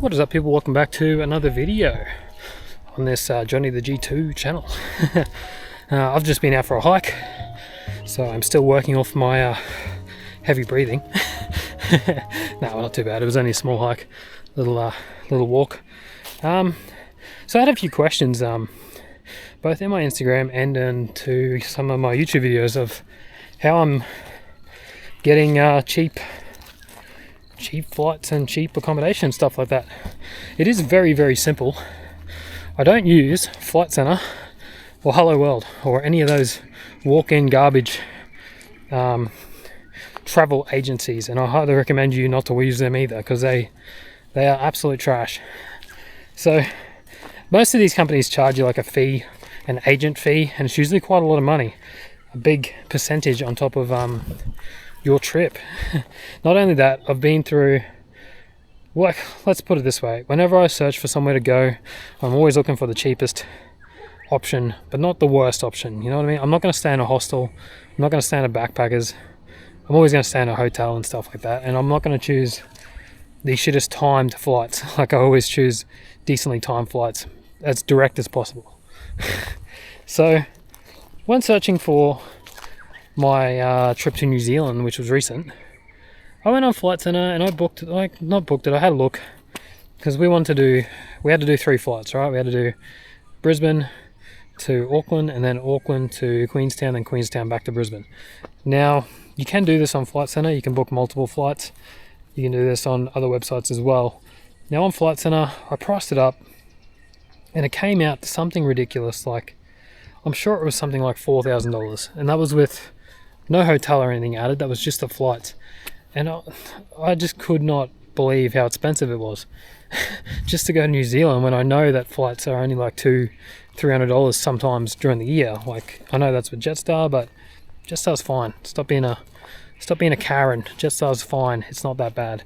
What is up, people? Welcome back to another video on this Johnny the G2 channel. I've just been out for a hike, so I'm still working off my heavy breathing. No, not too bad. It was only a small hike, little walk. So I had a few questions, both in my Instagram and into some of my YouTube videos of how I'm getting cheap flights and cheap accommodation, stuff like that. It is very, very simple. I don't use Flight Centre or Hello World or any of those walk-in garbage travel agencies, and I highly recommend you not to use them either, because they are absolute trash. So most of these companies charge you like a fee, an agent fee, and it's usually quite a lot of money, a big percentage on top of your trip. Not only that, I've been through, like, let's put it this way, whenever I search for somewhere to go, I'm always looking for the cheapest option, but not the worst option, you know what I mean? I'm not going to stay in a hostel, I'm not going to stay in a backpackers, I'm always going to stay in a hotel and stuff like that, and I'm not going to choose the shittest timed flights. Like, I always choose decently timed flights, as direct as possible. So when searching for my trip to New Zealand, which was recent, I went on Flight Centre and I booked it, I had a look, because we had to do 3 flights, right? We had to do Brisbane to Auckland, and then Auckland to Queenstown, and Queenstown back to Brisbane. Now, you can do this on Flight Centre, you can book multiple flights, you can do this on other websites as well. Now on Flight Centre, I priced it up, and it came out to something ridiculous, like, I'm sure it was something like $4,000, and that was with no hotel or anything added. That was just the flights, and I just could not believe how expensive it was just to go to New Zealand, when I know that flights are only like $200-300 sometimes during the year. Like, I know that's with Jetstar, but Jetstar's fine. Stop being a Karen. Jetstar's fine. It's not that bad.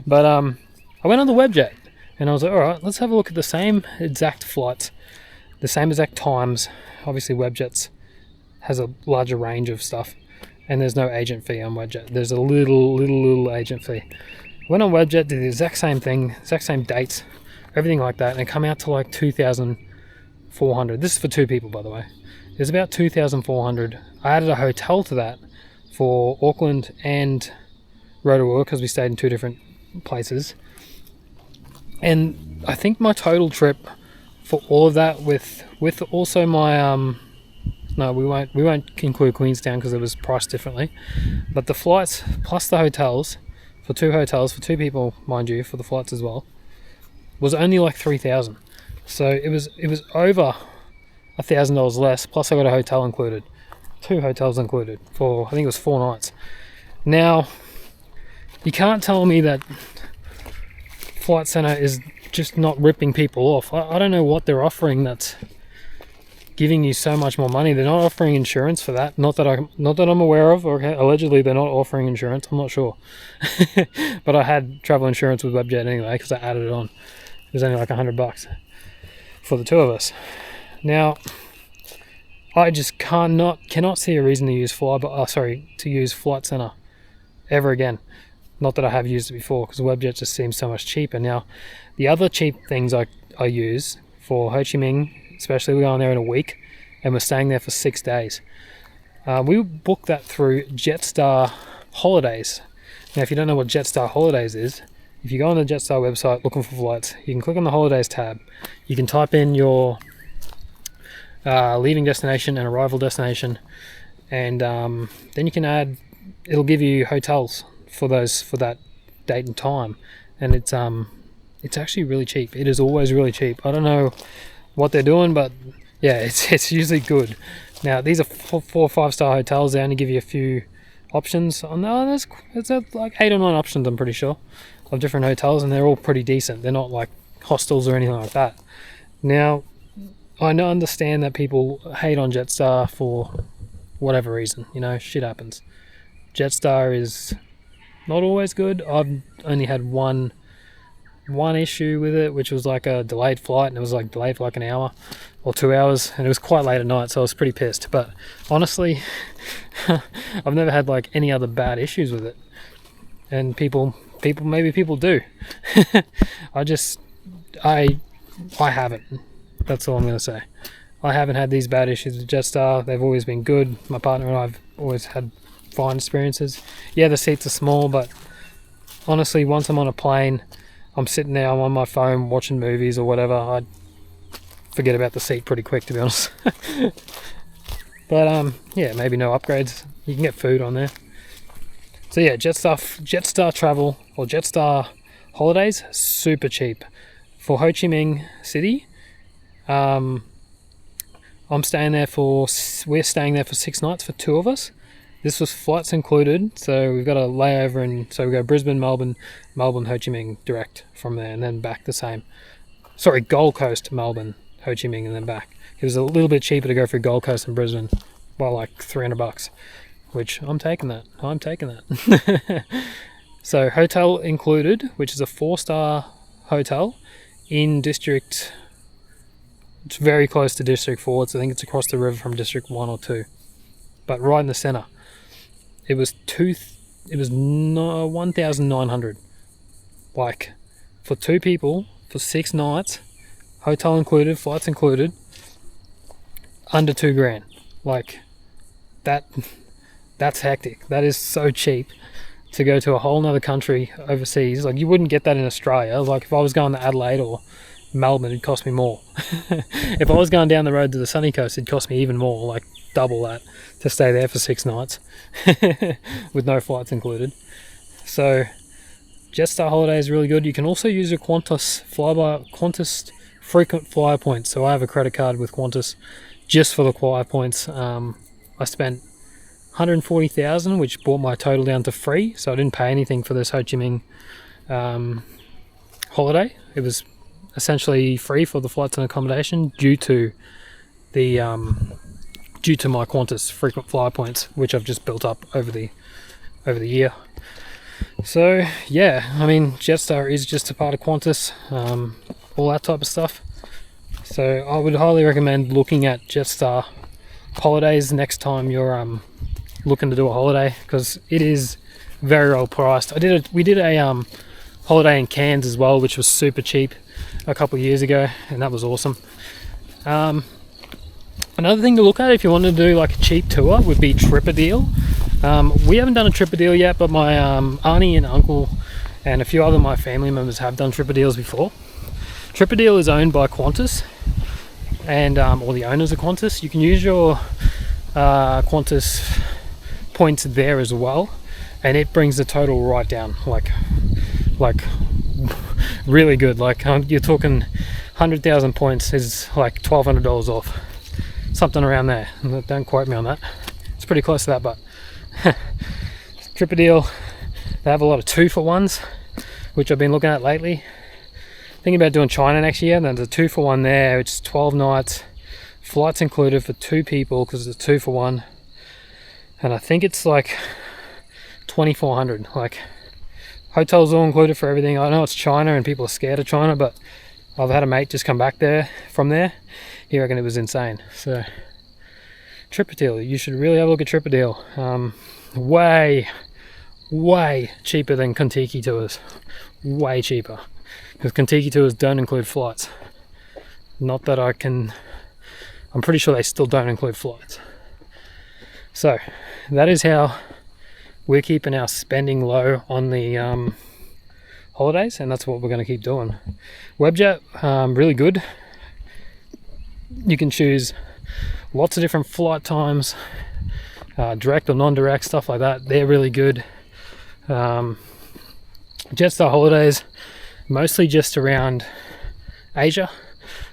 But I went on the Webjet, and I was like, all right, let's have a look at the same exact flights, the same exact times. Obviously Webjet's has a larger range of stuff, and there's no agent fee on Webjet. There's a little agent fee. Went on Webjet, did the exact same thing, exact same dates, everything like that, and it come out to like $2,400. This is for 2 people, by the way. It's about $2,400. I added a hotel to that for Auckland and Rotorua, because we stayed in 2 different places. And I think my total trip for all of that, with also my no, we won't include Queenstown because it was priced differently, but the flights plus the hotels, for 2 hotels for 2 people, mind you, for the flights as well, was only like $3,000. So it was over $1,000 less, plus I got a hotel included, 2 hotels included, for I think it was 4 nights. Now, you can't tell me that Flight Centre is just not ripping people off. I don't know what they're offering that's giving you so much more money. They're not offering insurance for that. Not that I'm aware of. Or allegedly, they're not offering insurance. I'm not sure. But I had travel insurance with Webjet anyway, because I added it on. It was only like $100 for the 2 of us. Now, I just cannot see a reason to use Flight Centre ever again. Not that I have used it before, because Webjet just seems so much cheaper. Now, the other cheap things I use for Ho Chi Minh, especially, we're going there in a week, and we're staying there for 6 days. We booked that through Jetstar Holidays. Now, if you don't know what Jetstar Holidays is, if you go on the Jetstar website looking for flights, you can click on the Holidays tab. You can type in your leaving destination and arrival destination, and then you can add, it'll give you hotels for that date and time, and it's actually really cheap. It is always really cheap. I don't know what they're doing, but yeah, it's usually good. Now, these are 4 or 5-star hotels. They only give you a few options on there's like 8 or 9 options, I'm pretty sure, of different hotels, and they're all pretty decent. They're not like hostels or anything like that. Now, I understand that people hate on Jetstar for whatever reason, you know, shit happens. Jetstar is not always good. I've only had one issue with it, which was like a delayed flight, and it was like delayed for like an hour or 2 hours, and it was quite late at night, so I was pretty pissed. But honestly, I've never had like any other bad issues with it, and people maybe people do. I haven't. That's all I'm going to say. I haven't had these bad issues with Jetstar. They've always been good. My partner and I've always had fine experiences. Yeah, the seats are small, but honestly, once I'm on a plane, I'm sitting there, I'm on my phone watching movies or whatever, I forget about the seat pretty quick, to be honest. But yeah, maybe no upgrades. You can get food on there. So yeah, Jetstar travel or Jetstar holidays, super cheap. For Ho Chi Minh City, we're staying there for 6 nights for 2 of us. This was flights included, so we've got a layover so we go Brisbane, Melbourne, Ho Chi Minh direct from there, and then back the same. Sorry, Gold Coast, Melbourne, Ho Chi Minh, and then back. It was a little bit cheaper to go through Gold Coast and Brisbane by like $300, which I'm taking that. So hotel included, which is a 4-star hotel in District. It's very close to District 4. I think it's across the river from District 1 or 2, but right in the centre. It was 1,900, like for 2 people for 6 nights, hotel included, flights included, under $2,000. Like that's hectic. That is so cheap to go to a whole nother country overseas. Like you wouldn't get that in Australia. Like if I was going to Adelaide or Melbourne, it'd cost me more. If I was going down the road to the sunny coast, it'd cost me even more, like double that, to stay there for 6 nights with no flights included. So Jetstar holiday is really good. You can also use a Qantas frequent flyer points. So I have a credit card with Qantas just for the flyer points. I spent 140,000, which brought my total down to free, so I didn't pay anything for this Ho Chi Minh holiday. It was essentially free for the flights and accommodation due to my Qantas frequent flyer points, which I've just built up over the year. So yeah, I mean, Jetstar is just a part of Qantas, all that type of stuff. So I would highly recommend looking at Jetstar holidays next time you're looking to do a holiday, because it is very well priced. We did a holiday in Cairns as well, which was super cheap a couple of years ago, and that was awesome. Another thing to look at if you want to do like a cheap tour would be TripADeal. We haven't done a TripADeal yet, but my auntie and uncle and a few other of my family members have done TripADeals before. TripADeal is owned by Qantas, and or the owners of Qantas. You can use your Qantas points there as well, and it brings the total right down, like really good. Like you're talking 100,000 points is like $1,200 off, something around there. Don't quote me on that. It's pretty close to that, but TripADeal, they have a lot of 2-for-1s, which I've been looking at lately. Thinking about doing China next year, and there's a 2-for-1 there, which is 12 nights, flights included for 2 people because it's a 2-for-1, and I think it's like 2,400. Like hotels all included for everything. I know it's China and people are scared of China, but I've had a mate just come back from there. He reckoned it was insane. So TripADeal, you should really have a look at TripADeal. Way cheaper than Contiki tours. Way cheaper, because Contiki tours don't include flights. Not that I'm pretty sure they still don't include flights. So that is how we're keeping our spending low on the holidays, and that's what we're going to keep doing. Webjet, really good. You can choose lots of different flight times, direct or non-direct, stuff like that. They're really good. Jetstar holidays, mostly just around Asia,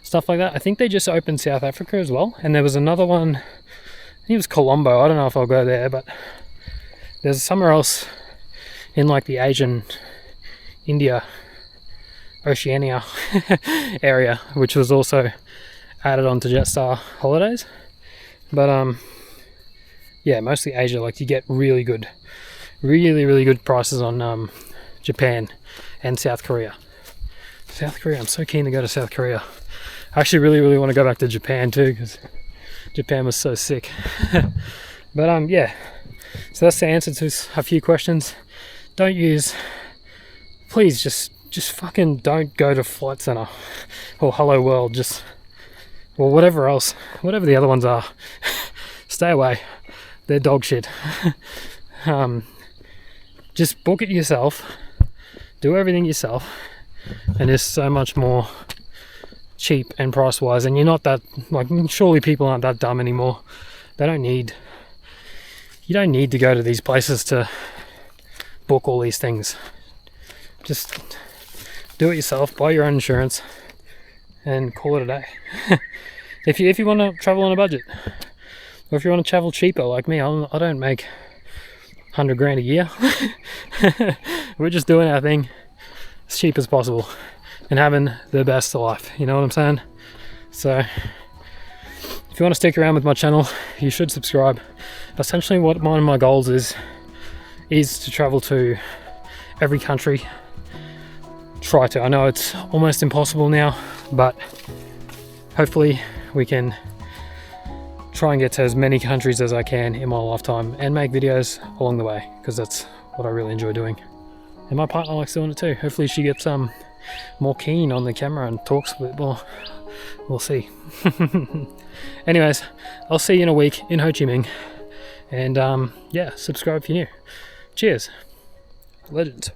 stuff like that. I think they just opened South Africa as well, and there was another one, I think it was Colombo. I don't know if I'll go there, but there's somewhere else in like the Asian, India, Oceania area, which was also added onto Jetstar holidays. But yeah, mostly Asia. Like you get really good prices on Japan and South Korea. I'm so keen to go to South Korea. I actually really want to go back to Japan too, because Japan was so sick. But yeah, so that's the answer to a few questions. Don't use please just fucking don't go to Flight Centre or Hello World, or whatever else, whatever the other ones are. Stay away. They're dog shit. Just book it yourself, do everything yourself, and it's so much more cheap and price wise. And you're not that, like, surely people aren't that dumb anymore. You don't need to go to these places to book all these things. Just do it yourself, buy your own insurance, and call it a day. If you want to travel on a budget, or if you want to travel cheaper like me, I don't make 100 grand a year. We're just doing our thing as cheap as possible and having the best of life, you know what I'm saying? So if you want to stick around with my channel, you should subscribe. Essentially what one of my goals is to travel to every country. Try to. I know it's almost impossible now, but hopefully we can try and get to as many countries as I can in my lifetime and make videos along the way, because that's what I really enjoy doing. And my partner likes doing it too. Hopefully she gets more keen on the camera and talks a bit more. We'll see. Anyways, I'll see you in a week in Ho Chi Minh, and yeah, subscribe if you're new. Cheers. Legends.